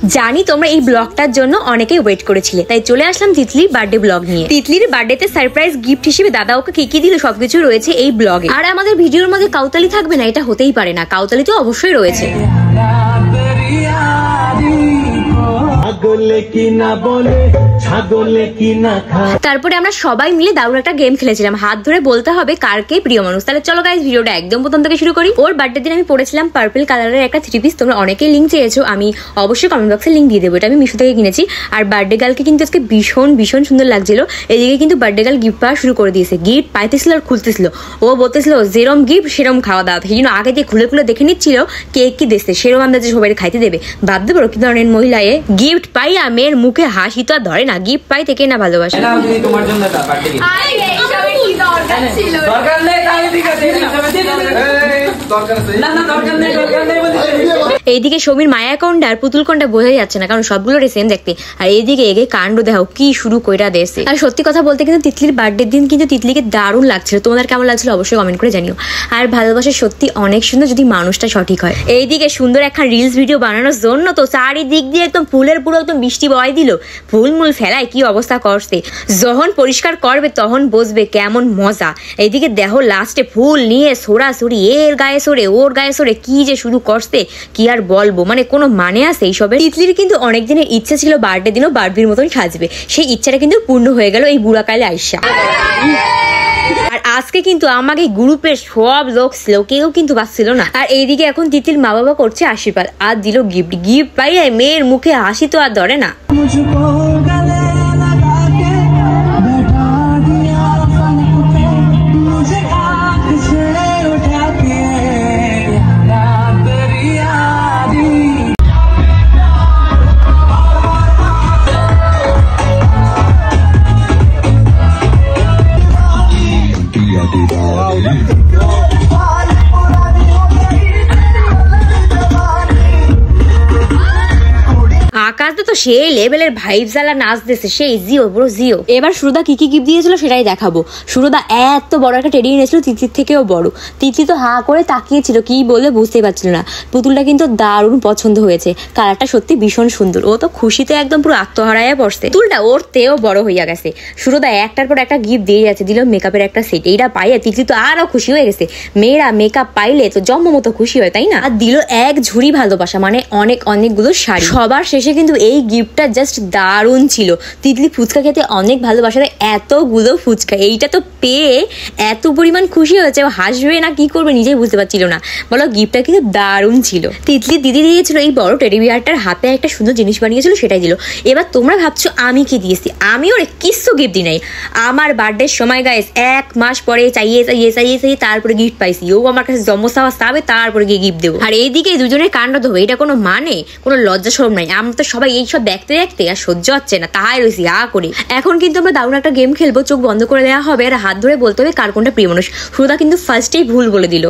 জানি তোমরা এই ব্লগটার জন্য অনেকেই ওয়েট করেছিলে, তাই চলে আসলাম তিতলির বার্থডে ব্লগ নিয়ে। তিতলির বার্থডেতে সারপ্রাইজ গিফট হিসেবে দাদা ওকে কি কি দিল সবকিছু রয়েছে এই ব্লগে। আর আমাদের ভিডিওর মধ্যে কাউতালি থাকবে না এটা হতেই পারে না, কাউতালি তো অবশ্যই রয়েছে। তারপরে আমরা সবাই মিলে দারুণ একটা গেম খেলেছিলাম, হাত ধরে বলতে হবে কার কে প্রিয় মানুষ। তাহলে চলো গাইস ভিডিওটা একদম প্রথম থেকে শুরু করি। ওর বার্থডে দিন আমি পড়েছিলাম পার্পল কালারের একটা 3 পিস, তোমরা অনেকেই লিঙ্ক চেয়েছো, আমি অবশ্যই কমেন্ট বক্সে লিঙ্ক দিয়ে দেবো। এটা আমি মিশো থেকে কিনেছি। আর বার্থডে গার্লকে কিন্তু আজকে ভীষণ ভীষণ সুন্দর লাগছিল। এদিকে কিন্তু বার্থডে গার্ল গিফট পাওয়া শুরু করে দিয়েছে, গিফট পাইতেছিল আর খুলতেছিল। ও বলতেছিল যেরম গিফট সেরম খাওয়া দাওয়া, সেই জন্য আগে দিয়ে খুলে খুলে দেখে নিচ্ছিল কে কি দিচ্ছে, সেরম আমরা যে সবাই খাইতে দেবে। ভাবতে পারো কি ধরনের মহিলা এ। গিফট পাই আর মেয়ের মুখে হাসি তো আর ধরে না, গিফট পাই থেকে না ভালোবাসে। তোমার জন্য এইদিকে সমীর মায়া কোনটা আর পুতুল কোনটা বোঝাই যাচ্ছে না, কারণ সবগুলোরই সেম দেখতে। আর এইদিকে এগে কাণ্ড দেখাও কি শুরু কইরা দিয়েছে। আর সত্যি কথা বলতে কিন্তু তিতলির বার্থডে দিন কিন্তু তিতলিকে দারুণ লাগছিল। তোমাদের কেমন লাগছিল অবশ্যই কমেন্ট করে জানিও। আর ভালোবাসা সত্যি অনেক সুন্দর যদি মানুষটা সঠিক হয়। এইদিকে সুন্দর একটা রিলস ভিডিও বানানোর জন্য তো চারিদিক দিয়ে একদম ফুলের পুরো একদম বৃষ্টি বয় দিল, ফুল মূল ফেলায় কি অবস্থা করছে। যখন পরিষ্কার করবে তখন বুঝবে কেমন মজা। এইদিকে দেখো লাস্টে ফুল নিয়ে সরাসরি এর গায়ে সরে ওর গায়ে সরে কি যে শুরু করছে কি আর বলবো, মানে কোনো মানে আছে এইসবের। তিতলির কিন্তু অনেক দিনের ইচ্ছা ছিল বার্থডে দিনও বারবির মতন সাজবে, সেই ইচ্ছাটা কিন্তু পূর্ণ হয়ে গেল এই বুড়া কালে আইসা। আর আজকে কিন্তু আমাকে গ্রুপের সব লোক ছিল, কেউ কিন্তু পাচ্ছিল না। আর এইদিকে এখন তিতলির মা বাবা করছে আশীর্বাদ আর দিল গিফট। গিফট পাই মেয়ের মুখে হাসি তো আর ধরে না। আকাশ তো সেই লেভেলের ভাইব জ্বালা নাচ দিয়েছে, সেই জিও ব্রো জিও। এবার সুরদা কি কি গিফট দিয়েছিল সেটাই দেখাবো। সুরদা এত বড় একটা টেডি এনেছিল, তিতলির থেকেও বড়। তিতলি তো হা করে তাকিয়েছিল, কি বলে বুঝতে পারছিল না। পুতুলটা কিন্তু দারুণ পছন্দ হয়েছে, কালারটা সত্যি ভীষণ সুন্দর। ও তো খুশিতে একদম পুরো আত্মহারায় পড়ছে। পুতুলটা ওর তেও বড় হইয়া গেছে। সুরদা একটার পর একটা গিফট দিয়ে যাচ্ছে, দিল মেকআপের একটা সেট। এইটা পাইয়া তিতলি তো আরো খুশি হয়ে গেছে। মেয়েরা মেকআপ পাইলে তো জন্ম মতো খুশি হয় তাই না। আর দিল এক ঝুড়ি ভালোবাসা, মানে অনেকগুলো শাড়ি। সবার শেষে কিন্তু এই গিফটটা জাস্ট দারুণ ছিল। তিতলি ফুচকা খেতে অনেক ভালোবাসে, এতগুলো ফুচকা। এইটা তো পেয়ে এত পরিমাণ খুশি হয়েছে, হাসবে না কি করবে নিজেই বুঝতে পারছিল না। বলো গিফটটা কিন্তু দারুণ ছিল। তিতলি দিদি দিয়েছিল এই বড় টেডি বিয়ারটার হাতে একটা সুন্দর জিনিস বানিয়েছিল, সেটাই দিল। এবার তোমরা ভাবছো আমি কি দিয়েছি, আমি ওর কিছু গিফট দিই নাই। আমার বার্থডের সময় গাইস 1 মাস পরে চাইয়ে তারপরে গিফট পাইছি। ও আমার কাছে জন্ম চাওয়া চাবে, তারপরে গিয়ে গিফট দেবো। আর এইদিকে দুজনের কাণ্ড ধোবে, এটা কোনো মানে কোনো লজ্জা শরম নাই। আমরা তো সবাই এইসব দেখতে দেখতে আর সহ্য হচ্ছে না, তাহাই রয়েছি আ করে। এখন কিন্তু আমরা দারুণ একটা গেম খেলবো, চোখ বন্ধ করে দেওয়া হবে আর হাত ধরে বলতে হবে কার কোনটা প্রিয় মানুষ। সুরদা কিন্তু ফার্স্টেই ভুল বলে দিল।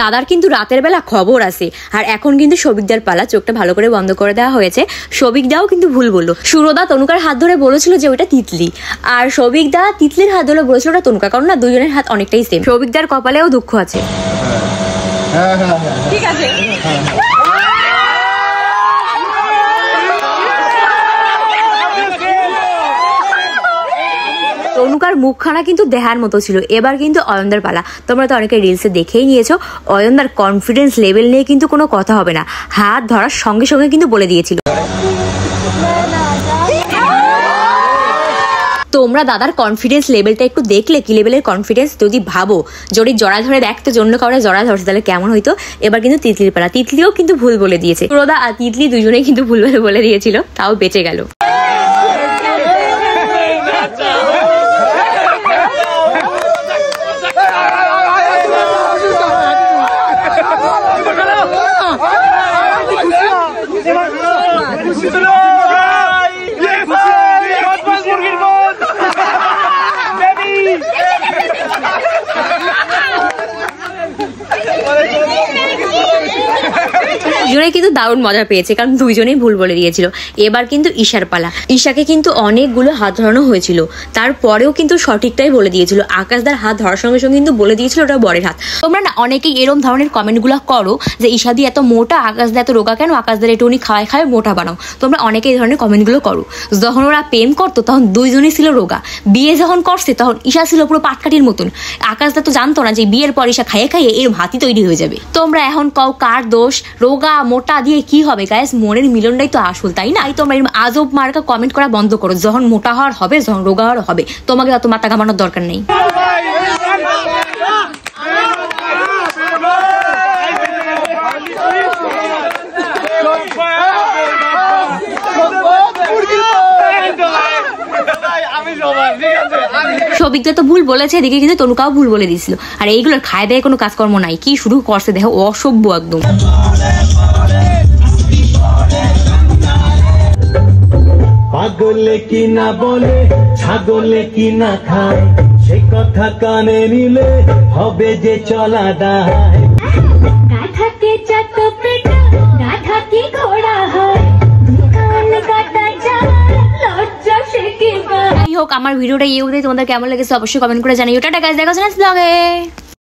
দাদার কিন্তু রাতের বেলা খবর আছে। আর এখন কিন্তু সবিকদার পালা, চোখটা ভালো করে বন্ধ করে দেওয়া হয়েছে। সবিকদাও কিন্তু ভুল বললো। সুরদা তনুকার হাত ধরে বলেছিল যে ওটা তিতলি, আর সবিকদা তিতলির হাত ধরে বলেছিল ওটা তনুকা, কারণ না দুজনের হাত অনেকটাই সেম। সবিকদার কপালেও দুঃখ আছে। ঠিক আছে তনুকার মুখখানা কিন্তু দেখার মতো ছিল। এবার কিন্তু অয়নদার পালা। তোমরা তো অনেকে রিলসে দেখেই নিয়েছো, অয়নদার কনফিডেন্স লেভেল নিয়ে কিন্তু কোনো কথা হবে না, হাত ধরার সঙ্গে সঙ্গে কিন্তু বলে দিয়েছিল। তোমরা দাদার কনফিডেন্স লেভেলটা একটু দেখলে কি লেভেলের কনফিডেন্স। যদি ভাবো যদি জড়া ধরে দেখতে জন্য কাউরে জড়া ধরছে তাহলে কেমন হইতো। এবার কিন্তু তিতলির পালা, তিতলিও কিন্তু ভুল বলে দিয়েছে। সুরদা আর তিতলি দুজনেই কিন্তু ভুল বলে দিয়েছিল, তাও বেঁচে গেল। দুইজনে কিন্তু দারুণ মজা পেয়েছে, কারণ দুইজনেই ভুল বলে দিয়েছিল। এবার কিন্তু ঈশার পালা। ঈশাকে কিন্তু অনেকগুলো হাত ধরানো হয়েছিল, তারপরেও কিন্তু সঠিকটাই বলে দিয়েছিল। আকাশদার হাত ধরার সঙ্গে সঙ্গে কিন্তু বলে দিয়েছিল ওটা বরের হাত। তোমরা না অনেকেই এরকম ধরনের কমেন্টগুলো করো যে ঈশাদি এত মোটা, আকাশদা এত রোগা কেন, আকাশদার একটু উনি খাওয়ায় খাওয়ায় মোটা বানাও। তোমরা অনেকে এই ধরনের কমেন্টগুলো করো। যখন ওরা প্রেম করতো তখন দুইজনই ছিল রোগা, বিয়ে যখন করছে তখন ঈশা ছিল পুরো পাটকাঠির মতন। আকাশদা তো জানতো না যে বিয়ের পর ঈশা খাইয়ে খাইয়ে এর ভাতই তৈরি হয়ে যাবে। তোমরা এখন কও কার দোষ, রোগা মোটা দিয়ে কি হবে গাইস, মনের মিলনটাই তো আসল, তাই না? তোমরা এরকম আজব মার্কা কমেন্ট করা বন্ধ করো। যখন মোটা হওয়ার হবে, যখন রোগা হওয়ার হবে, তোমাকে অত মাথা ঘামানোর দরকার নেই। সবিকটা তো ভুল বলেছে, এদিকে কিন্তু তনুকাও ভুল বলে দিছিল। আর এইগুলোর খায় দেয় কোনো কাজকর্ম নাই, কি শুরু করছে দেখো, অসভ্য একদম। পাগলে কি না বলে, ছাগলে কি না খায়, সে কথা কানে নিলে হবে যে চলা দায়। গাধাকে যত পেটা, গাধা কি ঘোড়া হয়, দুকান কাটা যায়, লজ্জা সে কি। যাই হোক, আমার ভিডিওটা তোমাদের কেমন লেগেছে অবশ্যই কমেন্ট করে জানিও। টাটা গাইস, দেখা হচ্ছে নেক্সট ব্লগে।